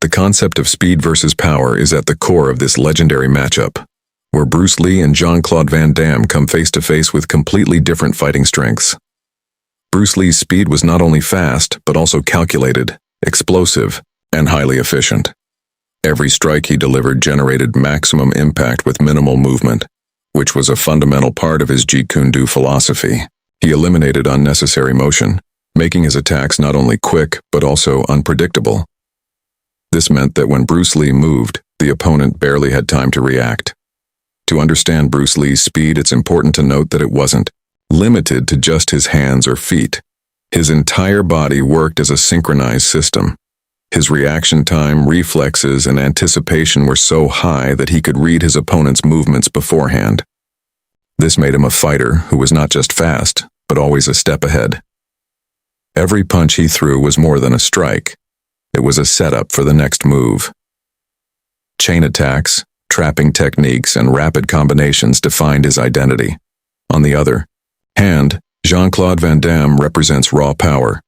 The concept of speed versus power is at the core of this legendary matchup, where Bruce Lee and Jean-Claude Van Damme come face to face with completely different fighting strengths. Bruce Lee's speed was not only fast, but also calculated, explosive, and highly efficient. Every strike he delivered generated maximum impact with minimal movement, which was a fundamental part of his Jeet Kune Do philosophy. He eliminated unnecessary motion, making his attacks not only quick, but also unpredictable. This meant that when Bruce Lee moved, the opponent barely had time to react. To understand Bruce Lee's speed, it's important to note that it wasn't limited to just his hands or feet. His entire body worked as a synchronized system. His reaction time, reflexes, and anticipation were so high that he could read his opponent's movements beforehand. This made him a fighter who was not just fast, but always a step ahead. Every punch he threw was more than a strike. It was a setup for the next move. Chain attacks, trapping techniques, and rapid combinations defined his identity. On the other hand, Jean-Claude Van Damme represents raw power.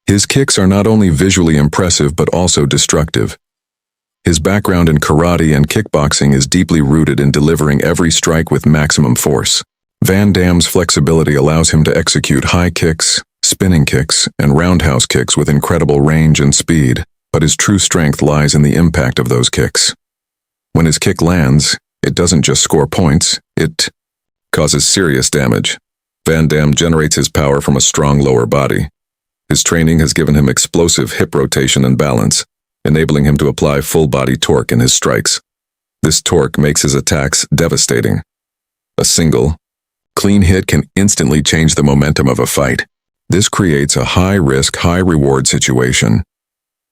His kicks are not only visually impressive but also destructive. His background in karate and kickboxing is deeply rooted in delivering every strike with maximum force. Van Damme's flexibility allows him to execute high kicks, spinning kicks, and roundhouse kicks with incredible range and speed, but his true strength lies in the impact of those kicks. When his kick lands, it doesn't just score points, it causes serious damage. Van Damme generates his power from a strong lower body. His training has given him explosive hip rotation and balance, enabling him to apply full-body torque in his strikes. This torque makes his attacks devastating. A single, clean hit can instantly change the momentum of a fight. This creates a high-risk, high-reward situation.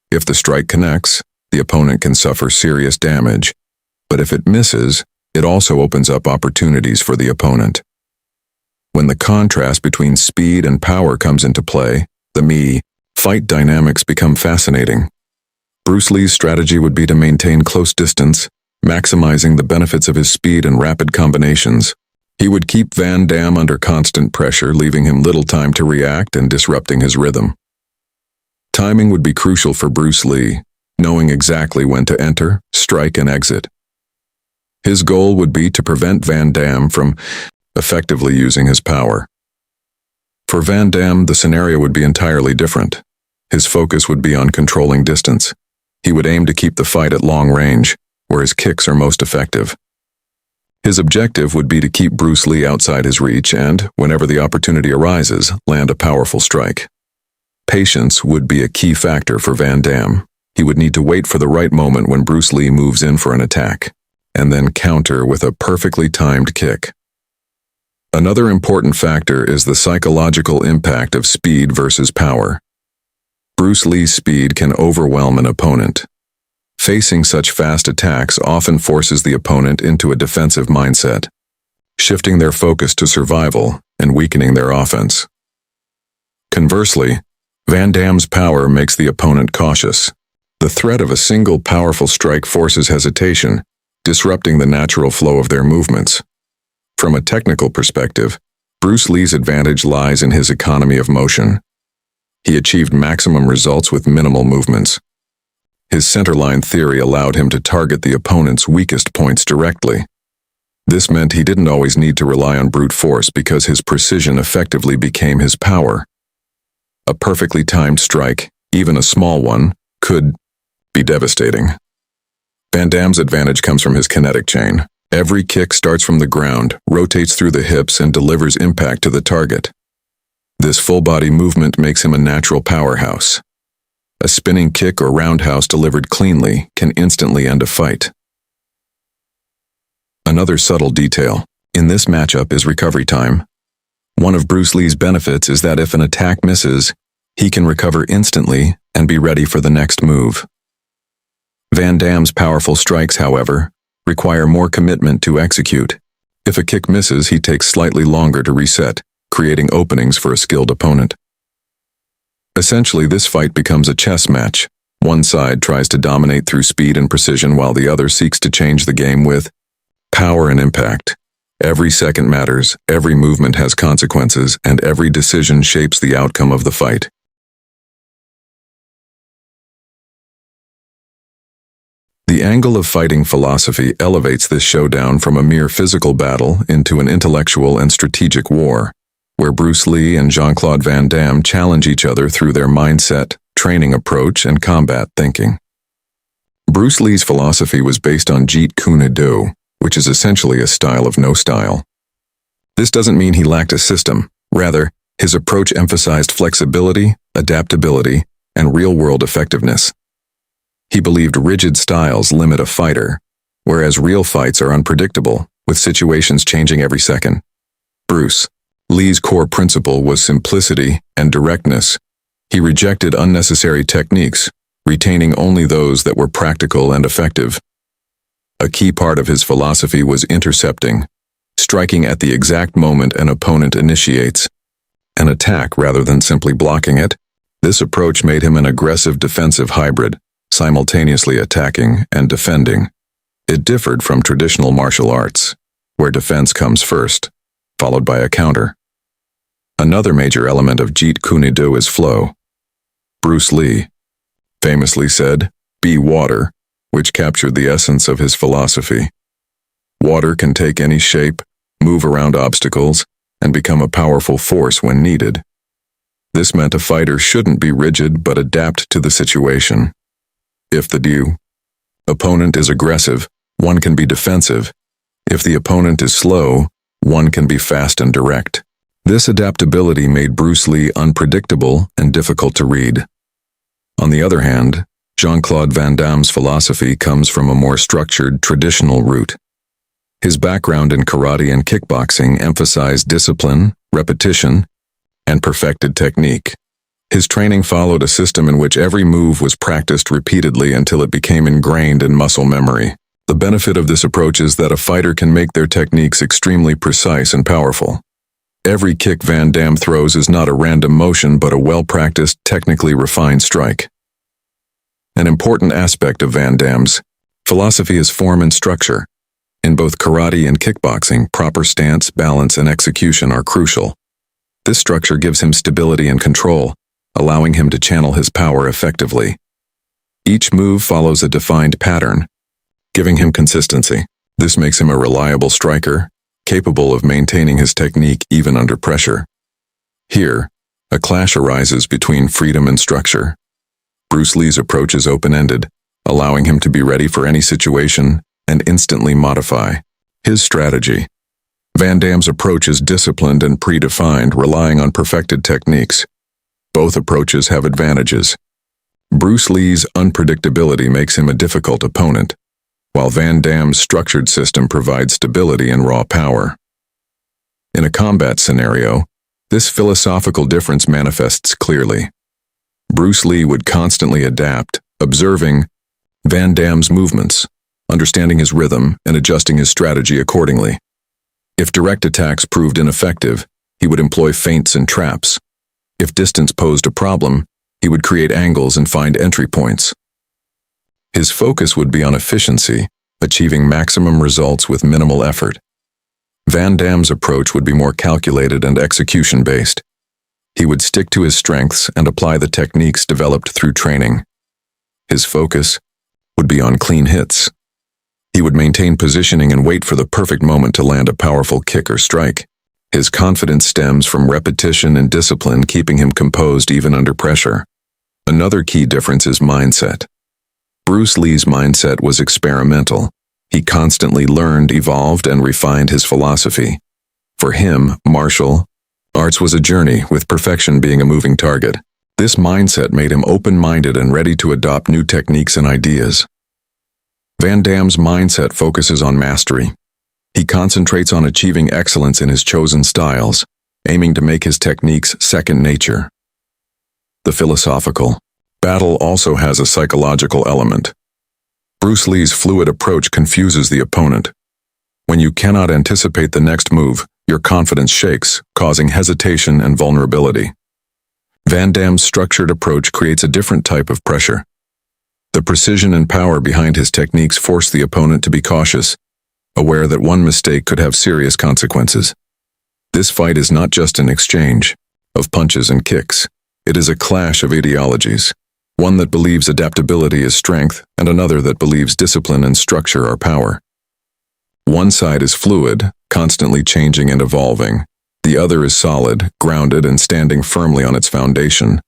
If the strike connects, the opponent can suffer serious damage, but if it misses, it also opens up opportunities for the opponent. When the contrast between speed and power comes into play, the fight dynamics become fascinating. Bruce Lee's strategy would be to maintain close distance, maximizing the benefits of his speed and rapid combinations. He would keep Van Damme under constant pressure, leaving him little time to react and disrupting his rhythm. Timing would be crucial for Bruce Lee, knowing exactly when to enter, strike, and exit. His goal would be to prevent Van Damme from effectively using his power. For Van Damme, the scenario would be entirely different. His focus would be on controlling distance. He would aim to keep the fight at long range, where his kicks are most effective. His objective would be to keep Bruce Lee outside his reach and, whenever the opportunity arises, land a powerful strike. Patience would be a key factor for Van Damme. He would need to wait for the right moment when Bruce Lee moves in for an attack, and then counter with a perfectly timed kick. Another important factor is the psychological impact of speed versus power. Bruce Lee's speed can overwhelm an opponent. Facing such fast attacks often forces the opponent into a defensive mindset, shifting their focus to survival and weakening their offense. Conversely, Van Damme's power makes the opponent cautious. The threat of a single powerful strike forces hesitation, disrupting the natural flow of their movements. From a technical perspective, Bruce Lee's advantage lies in his economy of motion. He achieved maximum results with minimal movements. His centerline theory allowed him to target the opponent's weakest points directly. This meant he didn't always need to rely on brute force because his precision effectively became his power. A perfectly timed strike, even a small one, could be devastating. Van Damme's advantage comes from his kinetic chain. Every kick starts from the ground, rotates through the hips, and delivers impact to the target. This full-body movement makes him a natural powerhouse. A spinning kick or roundhouse delivered cleanly can instantly end a fight. Another subtle detail in this matchup is recovery time. One of Bruce Lee's benefits is that if an attack misses, he can recover instantly and be ready for the next move. Van Damme's powerful strikes, however, require more commitment to execute. If a kick misses, he takes slightly longer to reset, creating openings for a skilled opponent. Essentially, this fight becomes a chess match. One side tries to dominate through speed and precision while the other seeks to change the game with power and impact. Every second matters, every movement has consequences, and every decision shapes the outcome of the fight. The angle of fighting philosophy elevates this showdown from a mere physical battle into an intellectual and strategic war, where Bruce Lee and Jean-Claude Van Damme challenge each other through their mindset, training approach, and combat thinking. Bruce Lee's philosophy was based on Jeet Kune Do, which is essentially a style of no style. This doesn't mean he lacked a system. Rather, his approach emphasized flexibility, adaptability, and real-world effectiveness. He believed rigid styles limit a fighter, whereas real fights are unpredictable, with situations changing every second. Bruce Lee's core principle was simplicity and directness. He rejected unnecessary techniques, retaining only those that were practical and effective. A key part of his philosophy was intercepting, striking at the exact moment an opponent initiates an attack rather than simply blocking it. This approach made him an aggressive defensive hybrid, simultaneously attacking and defending. It differed from traditional martial arts, where defense comes first, followed by a counter. Another major element of Jeet Kune Do is flow. Bruce Lee famously said, "Be water," which captured the essence of his philosophy. Water can take any shape, move around obstacles, and become a powerful force when needed. This meant a fighter shouldn't be rigid but adapt to the situation. If the opponent is aggressive, one can be defensive. If the opponent is slow, one can be fast and direct. This adaptability made Bruce Lee unpredictable and difficult to read. On the other hand, Jean-Claude Van Damme's philosophy comes from a more structured, traditional route. His background in karate and kickboxing emphasized discipline, repetition, and perfected technique. His training followed a system in which every move was practiced repeatedly until it became ingrained in muscle memory. The benefit of this approach is that a fighter can make their techniques extremely precise and powerful. Every kick Van Damme throws is not a random motion but a well-practiced, technically refined strike. An important aspect of Van Damme's philosophy is form and structure. In both karate and kickboxing, proper stance, balance, and execution are crucial. This structure gives him stability and control, allowing him to channel his power effectively. Each move follows a defined pattern, giving him consistency. This makes him a reliable striker, capable of maintaining his technique even under pressure. Here, a clash arises between freedom and structure. Bruce Lee's approach is open-ended, allowing him to be ready for any situation and instantly modify his strategy. Van Damme's approach is disciplined and predefined, relying on perfected techniques. Both approaches have advantages. Bruce Lee's unpredictability makes him a difficult opponent, while Van Damme's structured system provides stability and raw power. In a combat scenario, this philosophical difference manifests clearly. Bruce Lee would constantly adapt, observing Van Damme's movements, understanding his rhythm, and adjusting his strategy accordingly. If direct attacks proved ineffective, he would employ feints and traps. If distance posed a problem, he would create angles and find entry points. His focus would be on efficiency, achieving maximum results with minimal effort. Van Damme's approach would be more calculated and execution-based. He would stick to his strengths and apply the techniques developed through training. His focus would be on clean hits. He would maintain positioning and wait for the perfect moment to land a powerful kick or strike. His confidence stems from repetition and discipline, keeping him composed even under pressure. Another key difference is mindset. Bruce Lee's mindset was experimental. He constantly learned, evolved, and refined his philosophy. For him, martial arts was a journey, with perfection being a moving target. This mindset made him open-minded and ready to adopt new techniques and ideas. Van Damme's mindset focuses on mastery. He concentrates on achieving excellence in his chosen styles, aiming to make his techniques second nature. The philosophical battle also has a psychological element. Bruce Lee's fluid approach confuses the opponent. When you cannot anticipate the next move, your confidence shakes, causing hesitation and vulnerability. Van Damme's structured approach creates a different type of pressure. The precision and power behind his techniques force the opponent to be cautious, aware that one mistake could have serious consequences. This fight is not just an exchange of punches and kicks. It is a clash of ideologies. one that believes adaptability is strength and another that believes discipline and structure are power. One side is fluid, constantly changing and evolving. The other is solid, grounded, and standing firmly on its foundation.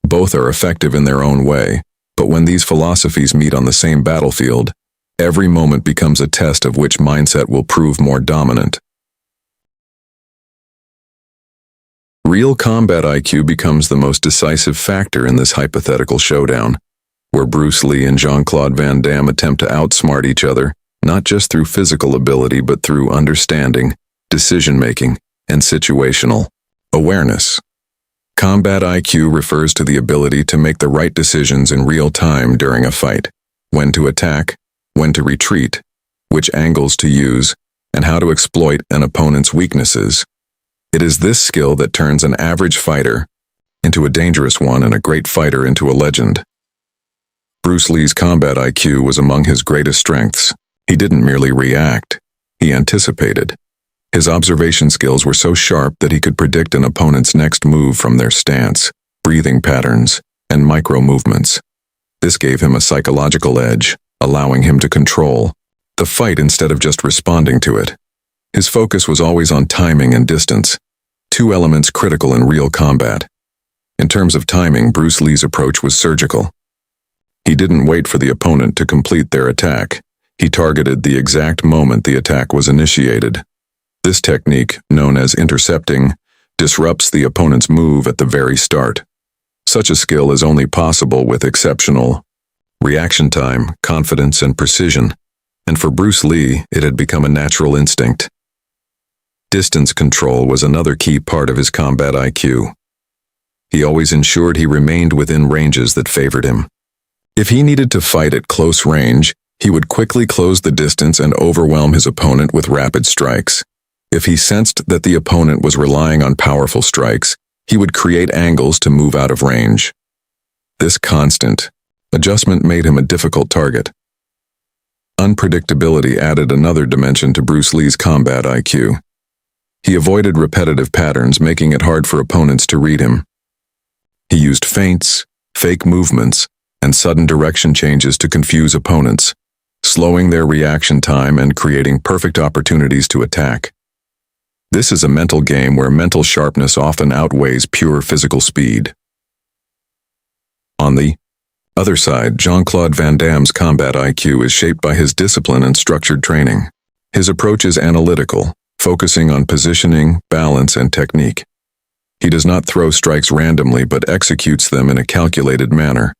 Both are effective in their own way, but when these philosophies meet on the same battlefield, every moment becomes a test of which mindset will prove more dominant. Real combat IQ becomes the most decisive factor in this hypothetical showdown, where Bruce Lee and Jean-Claude Van Damme attempt to outsmart each other, not just through physical ability but through understanding, decision-making, and situational awareness. Combat IQ refers to the ability to make the right decisions in real time during a fight, when to attack, when to retreat, which angles to use, and how to exploit an opponent's weaknesses. It is this skill that turns an average fighter into a dangerous one and a great fighter into a legend. Bruce Lee's combat IQ was among his greatest strengths. He didn't merely react, he anticipated. His observation skills were so sharp that he could predict an opponent's next move from their stance, breathing patterns, and micro-movements. This gave him a psychological edge, allowing him to control the fight instead of just responding to it. His focus was always on timing and distance, two elements critical in real combat. In terms of timing, Bruce Lee's approach was surgical. He didn't wait for the opponent to complete their attack. He targeted the exact moment the attack was initiated. This technique, known as intercepting, disrupts the opponent's move at the very start. Such a skill is only possible with exceptional reaction time, confidence, and precision, and for Bruce Lee, it had become a natural instinct. Distance control was another key part of his combat IQ. He always ensured he remained within ranges that favored him. If he needed to fight at close range, he would quickly close the distance and overwhelm his opponent with rapid strikes. If he sensed that the opponent was relying on powerful strikes, he would create angles to move out of range. This constant adjustment made him a difficult target. Unpredictability added another dimension to Bruce Lee's combat IQ. He avoided repetitive patterns, making it hard for opponents to read him. He used feints, fake movements, and sudden direction changes to confuse opponents, slowing their reaction time and creating perfect opportunities to attack. This is a mental game where mental sharpness often outweighs pure physical speed. On the other side, Jean-Claude Van Damme's combat IQ is shaped by his discipline and structured training. His approach is analytical, focusing on positioning, balance, and technique. He does not throw strikes randomly but executes them in a calculated manner.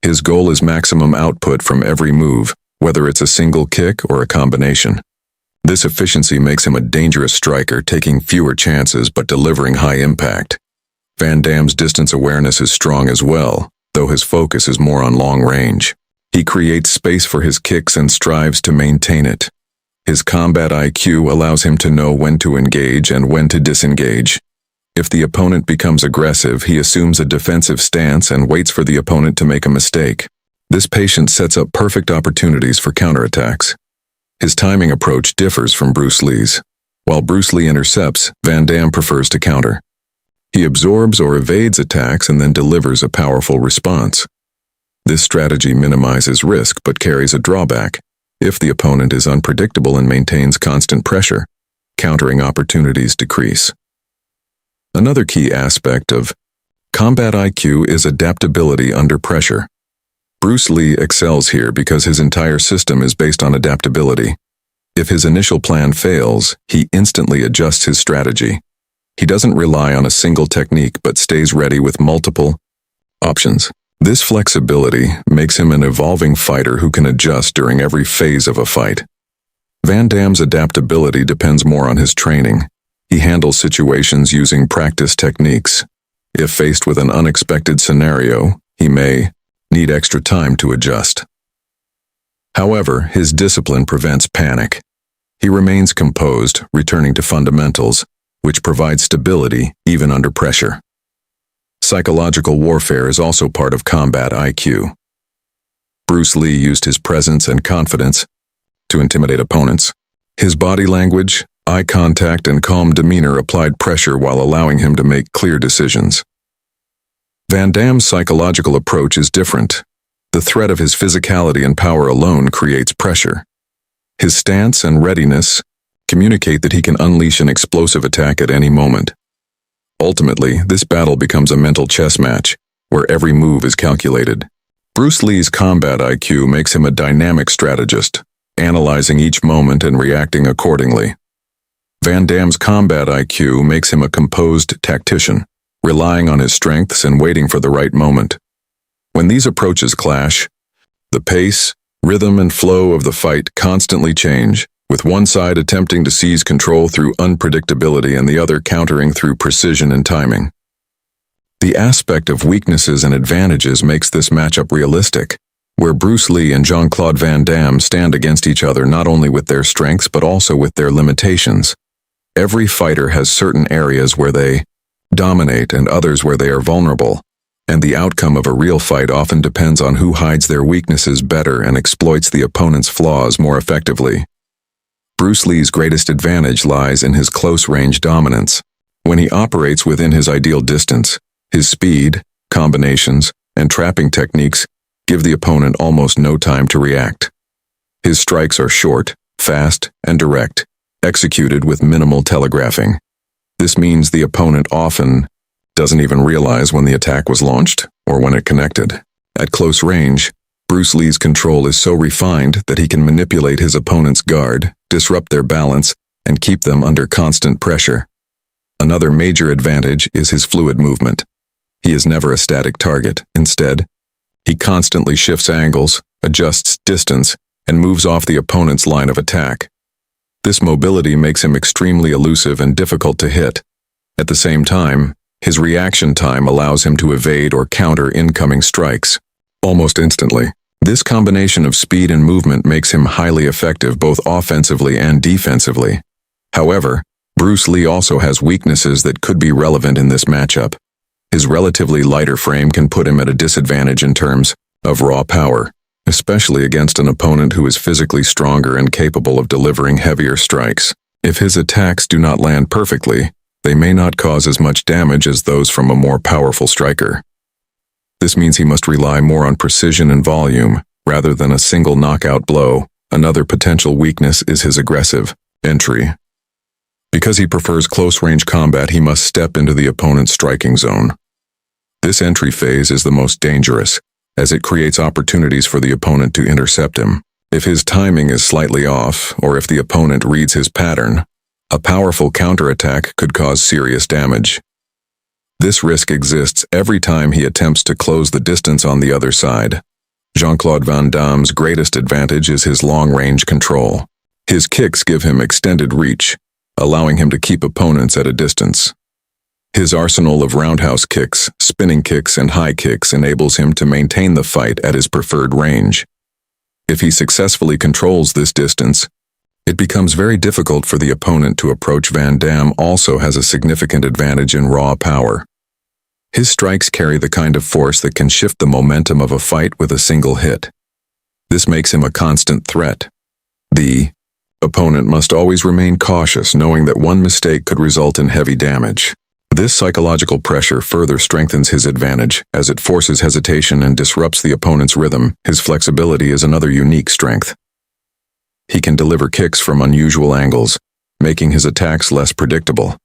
His goal is maximum output from every move, whether it's a single kick or a combination. This efficiency makes him a dangerous striker, taking fewer chances but delivering high impact. Van Damme's distance awareness is strong as well, though his focus is more on long range. He creates space for his kicks and strives to maintain it. His combat IQ allows him to know when to engage and when to disengage. If the opponent becomes aggressive, he assumes a defensive stance and waits for the opponent to make a mistake. This patience sets up perfect opportunities for counterattacks. His timing approach differs from Bruce Lee's. While Bruce Lee intercepts, Van Damme prefers to counter. He absorbs or evades attacks and then delivers a powerful response. This strategy minimizes risk but carries a drawback. If the opponent is unpredictable and maintains constant pressure, countering opportunities decrease. Another key aspect of combat IQ is adaptability under pressure. Bruce Lee excels here because his entire system is based on adaptability. If his initial plan fails, he instantly adjusts his strategy. He doesn't rely on a single technique but stays ready with multiple options. This flexibility makes him an evolving fighter who can adjust during every phase of a fight. Van Damme's adaptability depends more on his training. He handles situations using practice techniques. If faced with an unexpected scenario, he may need extra time to adjust. However, his discipline prevents panic. He remains composed, returning to fundamentals, which provide stability even under pressure. Psychological warfare is also part of combat IQ. Bruce Lee used his presence and confidence to intimidate opponents. His body language, eye contact, and calm demeanor applied pressure while allowing him to make clear decisions. Van Damme's psychological approach is different. The threat of his physicality and power alone creates pressure. His stance and readiness communicate that he can unleash an explosive attack at any moment. Ultimately, this battle becomes a mental chess match, where every move is calculated. Bruce Lee's combat IQ makes him a dynamic strategist, analyzing each moment and reacting accordingly. Van Damme's combat IQ makes him a composed tactician, relying on his strengths and waiting for the right moment. When these approaches clash, the pace, rhythm, and flow of the fight constantly change, with one side attempting to seize control through unpredictability and the other countering through precision and timing. The aspect of weaknesses and advantages makes this matchup realistic, where Bruce Lee and Jean-Claude Van Damme stand against each other not only with their strengths but also with their limitations. Every fighter has certain areas where they dominate and others where they are vulnerable, and the outcome of a real fight often depends on who hides their weaknesses better and exploits the opponent's flaws more effectively. Bruce Lee's greatest advantage lies in his close-range dominance. When he operates within his ideal distance, his speed, combinations, and trapping techniques give the opponent almost no time to react. His strikes are short, fast, and direct, executed with minimal telegraphing. This means the opponent often doesn't even realize when the attack was launched or when it connected. At close range, Bruce Lee's control is so refined that he can manipulate his opponent's guard, disrupt their balance, and keep them under constant pressure. Another major advantage is his fluid movement. He is never a static target. Instead, he constantly shifts angles, adjusts distance, and moves off the opponent's line of attack. This mobility makes him extremely elusive and difficult to hit. At the same time, his reaction time allows him to evade or counter incoming strikes almost instantly. This combination of speed and movement makes him highly effective both offensively and defensively. However, Bruce Lee also has weaknesses that could be relevant in this matchup. His relatively lighter frame can put him at a disadvantage in terms of raw power, especially against an opponent who is physically stronger and capable of delivering heavier strikes. If his attacks do not land perfectly, they may not cause as much damage as those from a more powerful striker. This means he must rely more on precision and volume, rather than a single knockout blow. Another potential weakness is his aggressive entry. Because he prefers close-range combat, he must step into the opponent's striking zone. This entry phase is the most dangerous, as it creates opportunities for the opponent to intercept him. If his timing is slightly off, or if the opponent reads his pattern, a powerful counterattack could cause serious damage. This risk exists every time he attempts to close the distance on the other side. Jean-Claude Van Damme's greatest advantage is his long-range control. His kicks give him extended reach, allowing him to keep opponents at a distance. His arsenal of roundhouse kicks, spinning kicks, and high kicks enables him to maintain the fight at his preferred range. If he successfully controls this distance, it becomes very difficult for the opponent to approach. Van Damme also has a significant advantage in raw power. His strikes carry the kind of force that can shift the momentum of a fight with a single hit. This makes him a constant threat. The opponent must always remain cautious, knowing that one mistake could result in heavy damage. This psychological pressure further strengthens his advantage, as it forces hesitation and disrupts the opponent's rhythm. His flexibility is another unique strength. He can deliver kicks from unusual angles, making his attacks less predictable.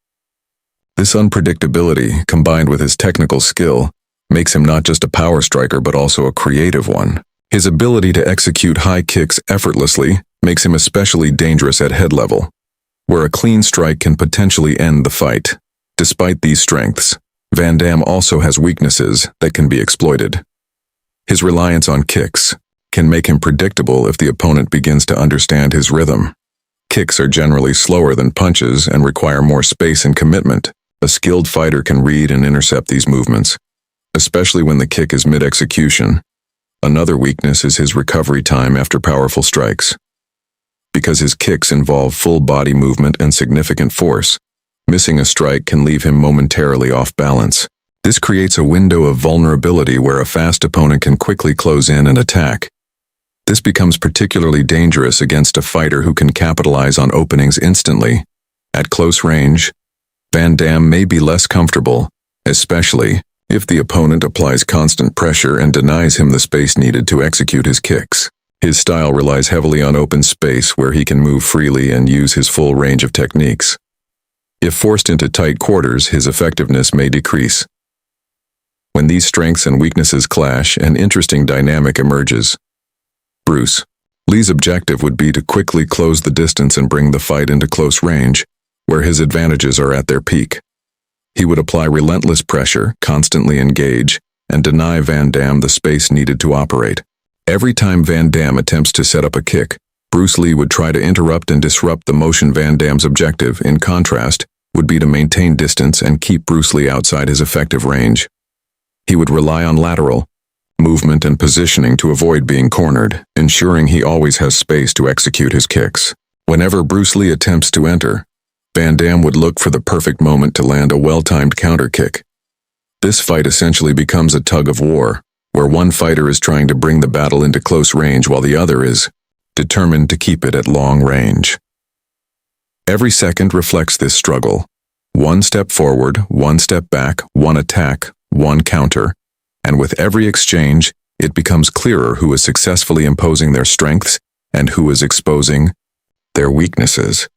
This unpredictability, combined with his technical skill, makes him not just a power striker but also a creative one. His ability to execute high kicks effortlessly makes him especially dangerous at head level, where a clean strike can potentially end the fight. Despite these strengths, Van Damme also has weaknesses that can be exploited. His reliance on kicks can make him predictable if the opponent begins to understand his rhythm. Kicks are generally slower than punches and require more space and commitment. A skilled fighter can read and intercept these movements, especially when the kick is mid-execution. Another weakness is his recovery time after powerful strikes. Because his kicks involve full body movement and significant force, missing a strike can leave him momentarily off balance. This creates a window of vulnerability where a fast opponent can quickly close in and attack. This becomes particularly dangerous against a fighter who can capitalize on openings instantly. At close range, Van Damme may be less comfortable, especially if the opponent applies constant pressure and denies him the space needed to execute his kicks. His style relies heavily on open space where he can move freely and use his full range of techniques. If forced into tight quarters, his effectiveness may decrease. When these strengths and weaknesses clash, an interesting dynamic emerges. Bruce Lee's objective would be to quickly close the distance and bring the fight into close range, where his advantages are at their peak. He would apply relentless pressure, constantly engage, and deny Van Damme the space needed to operate. Every time Van Damme attempts to set up a kick, Bruce Lee would try to interrupt and disrupt the motion. Van Damme's objective, in contrast, would be to maintain distance and keep Bruce Lee outside his effective range. He would rely on lateral movement and positioning to avoid being cornered, ensuring he always has space to execute his kicks. Whenever Bruce Lee attempts to enter, Van Damme would look for the perfect moment to land a well-timed counter kick. This fight essentially becomes a tug of war, where one fighter is trying to bring the battle into close range while the other is determined to keep it at long range. Every second reflects this struggle. One step forward, one step back, one attack, one counter, and with every exchange, it becomes clearer who is successfully imposing their strengths and who is exposing their weaknesses.